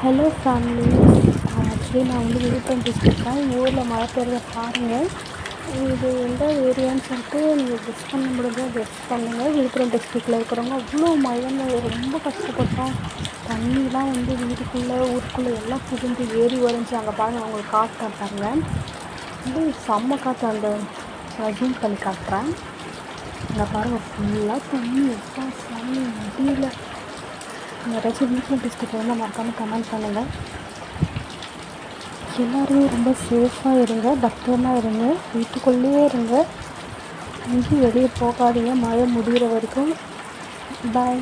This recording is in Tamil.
Hello families. ஆக்சுவலி நான் வந்து விழுப்புரம் டிஸ்ட்ரிக்ட் தான். எங்கள் ஊரில் மழை பெய்கிறத பாருங்கள். இது எந்த ஏரியான்னு சொல்லிட்டு நீங்கள் கெஸ் பண்ண முடிஞ்சால் கெஸ் பண்ணுங்கள். விழுப்புரம் டிஸ்ட்ரிக்டில் இருக்கிறவங்க அவ்வளோ மழைங்க, ரொம்ப கஷ்டப்பட்டோம். தண்ணிலாம் வந்து வீட்டுக்குள்ளே ஊருக்குள்ளே எல்லாம் புகுந்து ஏறி வரைஞ்சி அங்கே பாருங்கள், அவங்களுக்கு காட்டுறேன் பாருங்கள். வந்து செம்ம காற்று. அந்த ஜூம் பண்ணி காட்டுறேன். அங்கே பாருங்கள், ஃபுல்லாக தண்ணி. எப்பா சாமி முடியல. யாராச்சும் விழுப்புரம் டிஸ்ட்ரிக்டில் வந்து மறக்காமல் கமெண்ட் பண்ணுங்கள். எல்லோருமே ரொம்ப சேஃபாக இருங்க, பத்திரமாக இருங்க, வீட்டுக்குள்ளேயே இருங்க, எங்கேயும் வெளியே போகாதீங்க மழை முடிகிற வரைக்கும். பாய்.